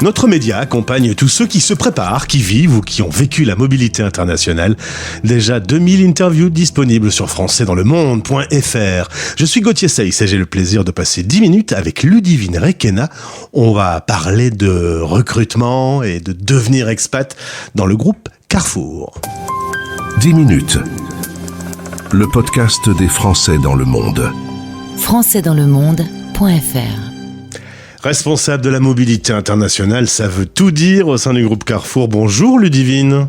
Notre média accompagne tous ceux qui se préparent, qui vivent ou qui ont vécu la mobilité internationale. Déjà 2000 interviews disponibles sur françaisdanslemonde.fr. Je suis Gauthier Seyss et j'ai le plaisir de passer 10 minutes avec Ludivine Requena. On va parler de recrutement et de devenir expat dans le groupe Carrefour. 10 minutes. Le podcast des Français dans le monde. françaisdanslemonde.fr. Responsable de la mobilité internationale, ça veut tout dire au sein du groupe Carrefour. Bonjour Ludivine.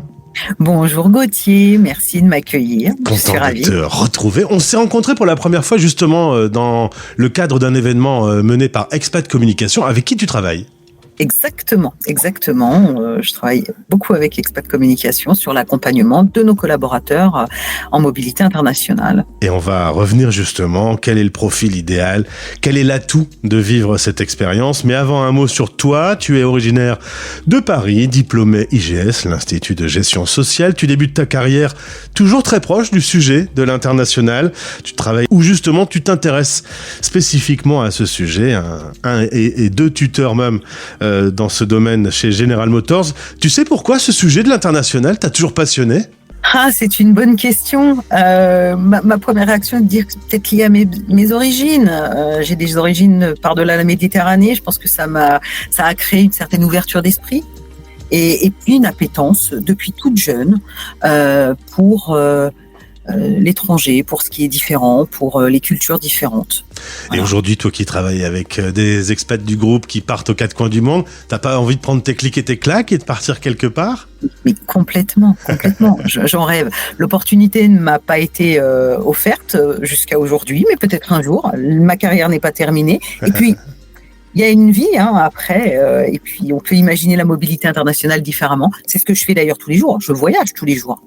Bonjour Gauthier, merci de m'accueillir. Je suis Content ravie. de te retrouver. On s'est rencontrés pour la première fois justement dans le cadre d'un événement mené par Expat Communication. Avec qui tu travailles ? Exactement. Je travaille beaucoup avec Expat Communication sur l'accompagnement de nos collaborateurs en mobilité internationale. Et on va revenir justement, quel est le profil idéal, quel est l'atout de vivre cette expérience. Mais avant, un mot sur toi. Tu es originaire de Paris, diplômé IGS, l'Institut de Gestion Sociale. Tu débutes ta carrière toujours très proche du sujet de l'international. Tu travailles où justement tu t'intéresses spécifiquement à ce sujet. Un et deux tuteurs même dans ce domaine chez General Motors. Tu sais pourquoi ce sujet de l'international t'a toujours passionné ? C'est une bonne question. Ma première réaction est de dire que c'est peut-être lié à mes origines. J'ai des origines par-delà la Méditerranée. Je pense que ça a créé une certaine ouverture d'esprit et puis une appétence depuis toute jeune pour l'étranger, pour ce qui est différent, pour les cultures différentes. Et aujourd'hui, toi qui travailles avec des expats du groupe qui partent aux quatre coins du monde, t'as pas envie de prendre tes clics et tes claques et de partir quelque part ? Mais complètement. J'en rêve. L'opportunité ne m'a pas été offerte jusqu'à aujourd'hui, mais peut-être un jour. Ma carrière n'est pas terminée. Et puis, il y a une vie après, et puis on peut imaginer la mobilité internationale différemment. C'est ce que je fais d'ailleurs tous les jours. Je voyage tous les jours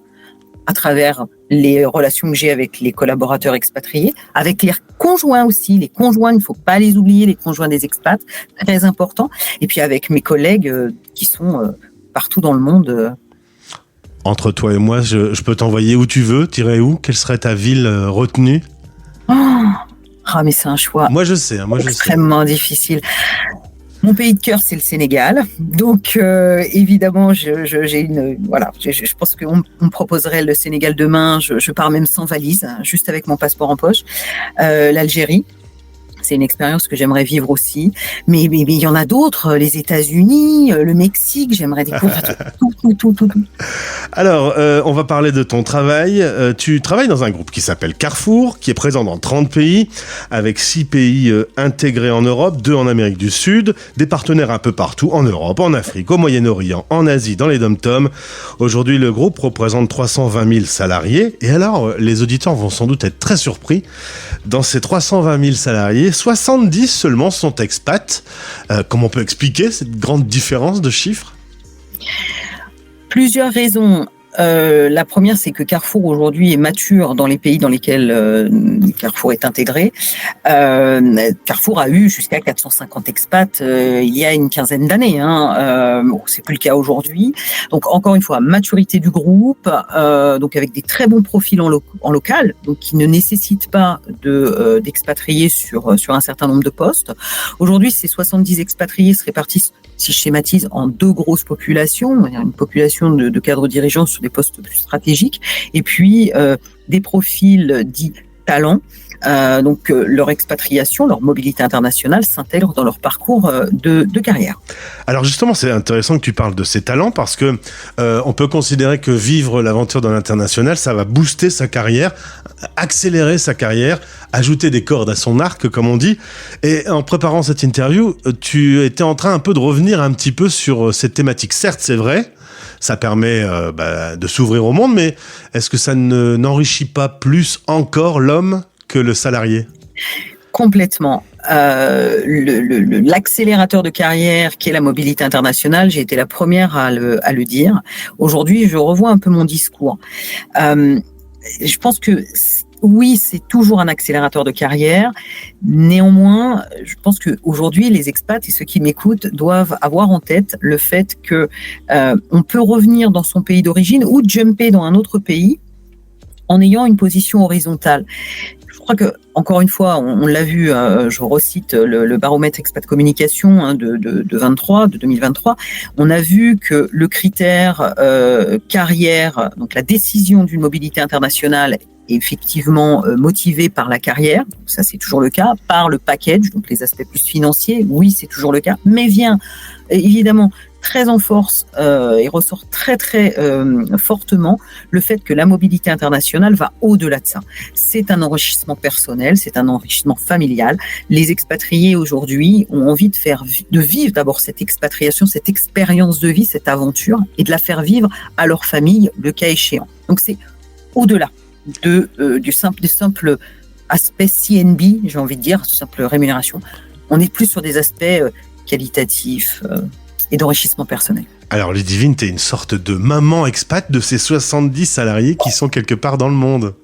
à travers les relations que j'ai avec les collaborateurs expatriés, avec les conjoints aussi. Les conjoints, il ne faut pas les oublier, les conjoints des expats, très important. Et puis avec mes collègues qui sont partout dans le monde. Entre toi et moi, je peux t'envoyer où tu veux. T'irais où ? Quelle serait ta ville retenue ? Mais c'est un choix. Moi, je sais. Extrêmement difficile. Mon pays de cœur, c'est le Sénégal. Donc, évidemment, je pense qu'on me proposerait le Sénégal demain. Je pars même sans valise, juste avec mon passeport en poche. L'Algérie, c'est une expérience que j'aimerais vivre aussi. Mais il y en a d'autres. Les États-Unis, le Mexique, j'aimerais découvrir tout. Alors, on va parler de ton travail. Tu travailles dans un groupe qui s'appelle Carrefour, qui est présent dans 30 pays, avec 6 pays intégrés en Europe, 2 en Amérique du Sud, des partenaires un peu partout, en Europe, en Afrique, au Moyen-Orient, en Asie, dans les dom-toms. Aujourd'hui, le groupe représente 320 000 salariés. Et alors, les auditeurs vont sans doute être très surpris. Dans ces 320 000 salariés, 70 seulement sont expats. Comment on peut expliquer cette grande différence de chiffres ? Plusieurs raisons. La première, c'est que Carrefour aujourd'hui est mature dans les pays dans lesquels Carrefour est intégré. Carrefour a eu jusqu'à 450 expats il y a une quinzaine d'années. C'est plus le cas aujourd'hui. Donc encore une fois, maturité du groupe, donc avec des très bons profils en local, donc qui ne nécessitent pas d'expatriés sur un certain nombre de postes. Aujourd'hui, ces 70 expatriés se répartissent, si je schématise, en 2 grosses populations. Une population de cadres dirigeants sur des postes plus stratégiques, et puis des profils dits talents. Donc leur expatriation, leur mobilité internationale s'intègre dans leur parcours de carrière. Alors justement, c'est intéressant que tu parles de ces talents parce que on peut considérer que vivre l'aventure dans l'international, ça va booster sa carrière, accélérer sa carrière, ajouter des cordes à son arc, comme on dit. Et en préparant cette interview, tu étais en train un peu de revenir un petit peu sur cette thématique. Certes, c'est vrai, ça permet de s'ouvrir au monde, mais est-ce que ça n'enrichit pas plus encore l'homme que le salarié ? Complètement. L'accélérateur de carrière qui est la mobilité internationale, j'ai été la première à le dire. Aujourd'hui, je revois un peu mon discours. Je pense que oui, c'est toujours un accélérateur de carrière. Néanmoins, je pense qu'aujourd'hui, les expats et ceux qui m'écoutent doivent avoir en tête le fait que on peut revenir dans son pays d'origine ou jumper dans un autre pays en ayant une position horizontale. crois que, encore une fois, on l'a vu, je recite le baromètre Expat Communication de 2023, on a vu que le critère carrière, donc la décision d'une mobilité internationale, effectivement motivé par la carrière, ça c'est toujours le cas, par le package, donc les aspects plus financiers, oui c'est toujours le cas, mais vient évidemment très en force et ressort très fortement le fait que la mobilité internationale va au-delà de ça. C'est un enrichissement personnel, c'est un enrichissement familial. Les expatriés aujourd'hui ont envie de vivre d'abord cette expatriation, cette expérience de vie, cette aventure, et de la faire vivre à leur famille, le cas échéant. Donc c'est au-delà du simple aspect CNB, j'ai envie de dire, simple rémunération. On est plus sur des aspects qualitatifs et d'enrichissement personnel. Alors Ludivine, t'es une sorte de maman expat de ces 70 salariés qui sont quelque part dans le monde.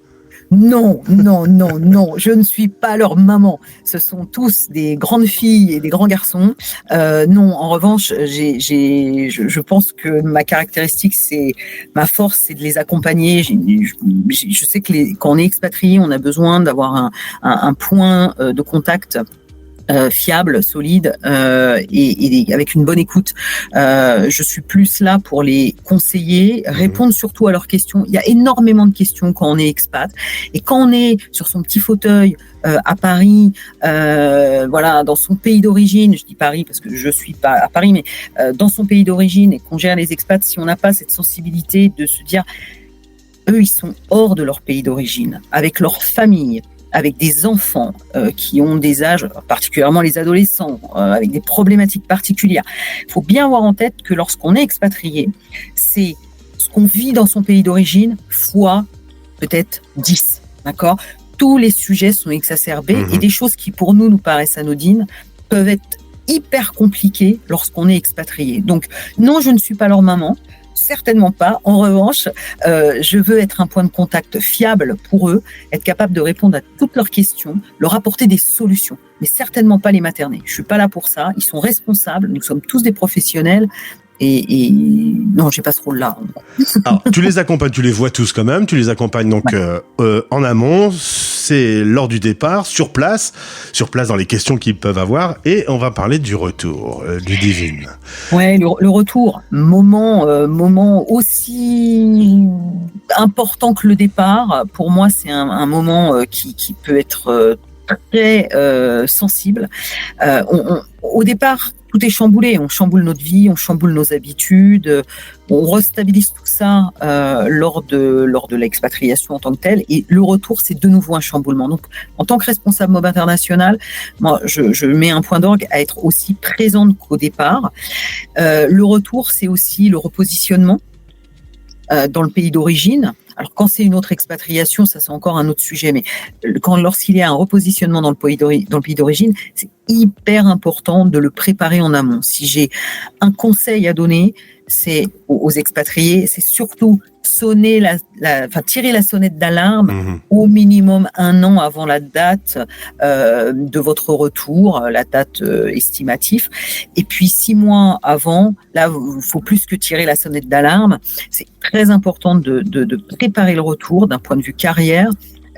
Non, je ne suis pas leur maman. Ce sont tous des grandes filles et des grands garçons. Non, en revanche, je pense que ma caractéristique, ma force, c'est de les accompagner. Je sais que quand on est expatrié, on a besoin d'avoir un point de contact fiable, solide et avec une bonne écoute. Je suis plus là pour les conseiller, répondre surtout à leurs questions. Il y a énormément de questions quand on est expat, et quand on est sur son petit fauteuil à Paris, voilà, dans son pays d'origine, je dis Paris parce que je suis pas à Paris, mais dans son pays d'origine, et qu'on gère les expats, si on n'a pas cette sensibilité de se dire, eux, ils sont hors de leur pays d'origine, avec leur famille, avec des enfants qui ont des âges, particulièrement les adolescents, avec des problématiques particulières. Il faut bien avoir en tête que lorsqu'on est expatrié, c'est ce qu'on vit dans son pays d'origine fois peut-être 10, d'accord ? Tous les sujets sont exacerbés et des choses qui pour nous paraissent anodines peuvent être hyper compliquées lorsqu'on est expatrié. Donc non, je ne suis pas leur maman. Certainement pas. En revanche, je veux être un point de contact fiable pour eux, être capable de répondre à toutes leurs questions, leur apporter des solutions, mais certainement pas les materner. Je suis pas là pour ça. Ils sont responsables. Nous sommes tous des professionnels. Et non, j'ai pas ce rôle-là. Alors, tu les accompagnes, tu les vois tous quand même. Tu les accompagnes donc en amont. C'est lors du départ, sur place dans les questions qu'ils peuvent avoir. Et on va parler du retour, Ludivine. Ouais, le retour, moment aussi important que le départ. Pour moi, c'est un moment qui peut être très sensible. Au départ, tout est chamboulé. On chamboule notre vie, on chamboule nos habitudes, on restabilise tout ça lors de l'expatriation en tant que telle. Et le retour, c'est de nouveau un chamboulement. Donc, en tant que responsable MOB international, moi, je mets un point d'orgue à être aussi présente qu'au départ. Le retour, c'est aussi le repositionnement dans le pays d'origine. Alors, quand c'est une autre expatriation, ça c'est encore un autre sujet, mais lorsqu'il y a un repositionnement dans le pays d'origine, c'est hyper important de le préparer en amont. Si j'ai un conseil à donner, c'est aux expatriés, c'est surtout tirer la sonnette d'alarme au minimum 1 an avant la date de votre retour, la date estimative. Et puis 6 mois avant, là, il faut plus que tirer la sonnette d'alarme. C'est très important de préparer le retour d'un point de vue carrière.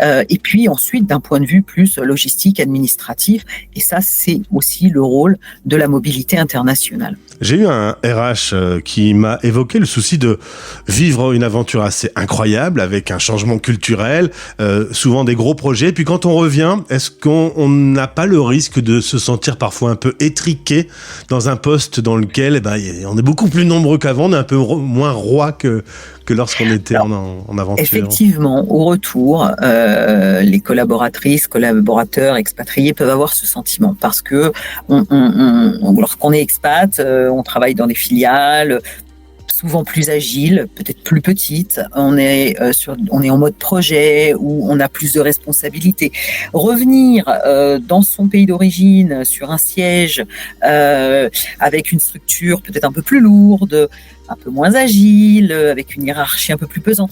Et puis ensuite d'un point de vue plus logistique, administratif, et ça c'est aussi le rôle de la mobilité internationale. J'ai eu un RH qui m'a évoqué le souci de vivre une aventure assez incroyable avec un changement culturel, souvent des gros projets, puis quand on revient, est-ce qu'on n'a pas le risque de se sentir parfois un peu étriqué dans un poste dans lequel on est beaucoup plus nombreux qu'avant, on est un peu moins roi que lorsqu'on était en aventure. Effectivement, au retour, les collaborateurs, expatriés peuvent avoir ce sentiment parce que lorsqu'on est expat, on travaille dans des filiales souvent plus agiles, peut-être plus petites. On est en mode projet où on a plus de responsabilités. Revenir dans son pays d'origine sur un siège avec une structure peut-être un peu plus lourde, un peu moins agile, avec une hiérarchie un peu plus pesante.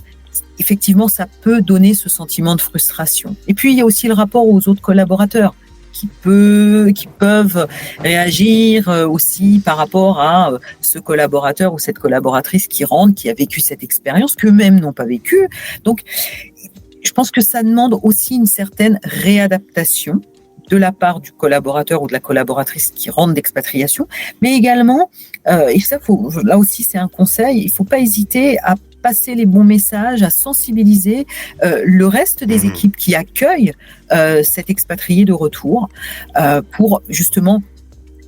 Effectivement, ça peut donner ce sentiment de frustration. Et puis, il y a aussi le rapport aux autres collaborateurs qui peuvent réagir aussi par rapport à ce collaborateur ou cette collaboratrice qui rentre, qui a vécu cette expérience qu'eux-mêmes n'ont pas vécue. Donc, je pense que ça demande aussi une certaine réadaptation de la part du collaborateur ou de la collaboratrice qui rentre d'expatriation, mais également, et ça, là aussi c'est un conseil, il ne faut pas hésiter à passer les bons messages, à sensibiliser le reste des équipes qui accueillent cet expatrié de retour pour justement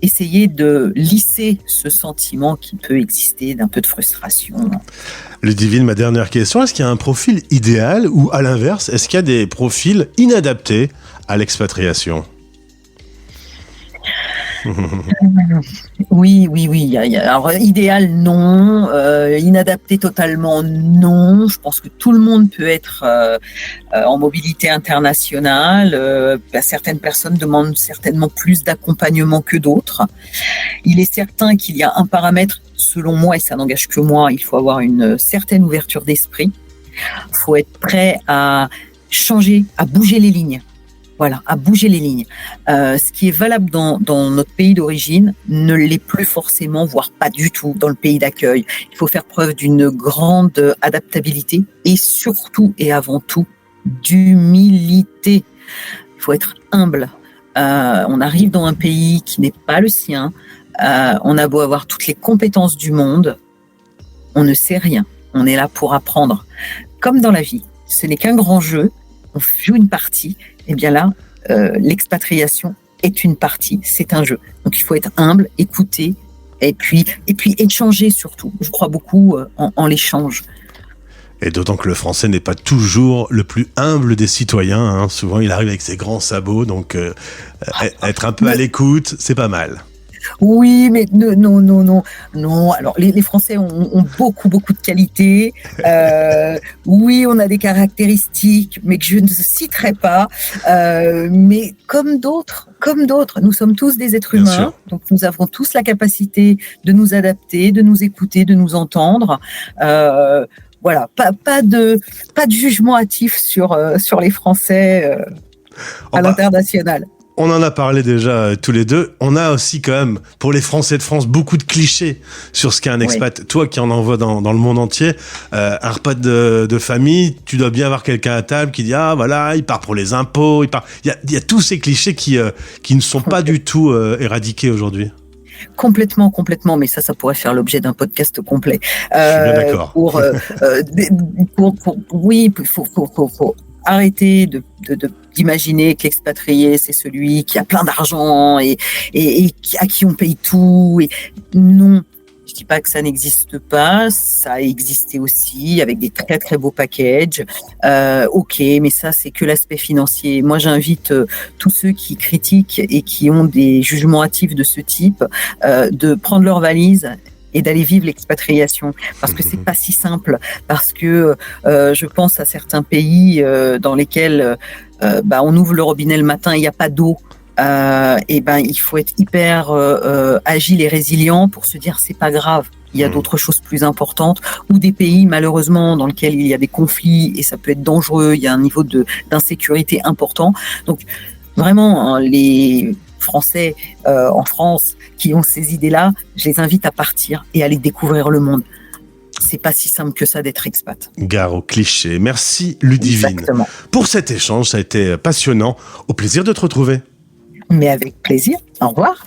essayer de lisser ce sentiment qui peut exister d'un peu de frustration. Ludivine, ma dernière question, est-ce qu'il y a un profil idéal ou à l'inverse, est-ce qu'il y a des profils inadaptés à l'expatriation ? Oui. Alors, idéal, non. Inadapté totalement, non. Je pense que tout le monde peut être en mobilité internationale. Certaines personnes demandent certainement plus d'accompagnement que d'autres. Il est certain qu'il y a un paramètre, selon moi, et ça n'engage que moi, il faut avoir une certaine ouverture d'esprit. Il faut être prêt à changer, à bouger les lignes. Voilà, à bouger les lignes. Ce qui est valable dans notre pays d'origine ne l'est plus forcément, voire pas du tout dans le pays d'accueil. Il faut faire preuve d'une grande adaptabilité et surtout et avant tout d'humilité. Il faut être humble. On arrive dans un pays qui n'est pas le sien. On a beau avoir toutes les compétences du monde, on ne sait rien. On est là pour apprendre. Comme dans la vie, ce n'est qu'un grand jeu. On joue une partie. Eh bien là, l'expatriation est une partie, c'est un jeu. Donc il faut être humble, écouter, et puis échanger surtout. Je crois beaucoup en l'échange. Et d'autant que le français n'est pas toujours le plus humble des citoyens. Hein. Souvent, il arrive avec ses grands sabots, donc être un peu à l'écoute, c'est pas mal. Oui, mais non. Alors, les Français ont beaucoup de qualités. Oui, on a des caractéristiques, mais que je ne citerai pas. Mais comme d'autres, nous sommes tous des êtres humains. Donc, nous avons tous la capacité de nous adapter, de nous écouter, de nous entendre. Voilà, pas de jugement hâtif sur les Français à l'international. On en a parlé déjà tous les deux. On a aussi quand même, pour les Français de France, beaucoup de clichés sur ce qu'est un expat. Oui. Toi qui en envoies dans le monde entier, un repas de famille, tu dois bien avoir quelqu'un à table qui dit « Ah voilà, il part pour les impôts. » Il y a tous ces clichés qui ne sont pas du tout éradiqués aujourd'hui. Complètement, mais ça pourrait faire l'objet d'un podcast complet. Je suis bien d'accord. Oui, il faut arrêter d'imaginer que l'expatrié, c'est celui qui a plein d'argent et à qui on paye tout. Et non, je dis pas que ça n'existe pas, ça a existé aussi avec des très très beaux packages. Ok, mais ça c'est que l'aspect financier. Moi, j'invite tous ceux qui critiquent et qui ont des jugements hâtifs de ce type de prendre leur valise et d'aller vivre l'expatriation, parce que c'est pas si simple, parce que je pense à certains pays dans lesquels on ouvre le robinet le matin, il n'y a pas d'eau, il faut être hyper agile et résilient pour se dire c'est pas grave. Il y a d'autres choses plus importantes, ou des pays malheureusement dans lesquels il y a des conflits et ça peut être dangereux, il y a un niveau d'insécurité important. Donc vraiment, les Français en France qui ont ces idées-là, je les invite à partir et à aller découvrir le monde. C'est pas si simple que ça d'être expat. Gare aux clichés. Merci Ludivine. Exactement. Pour cet échange, ça a été passionnant. Au plaisir de te retrouver. Mais avec plaisir. Au revoir.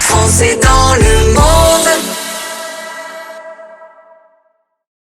Français dans le monde.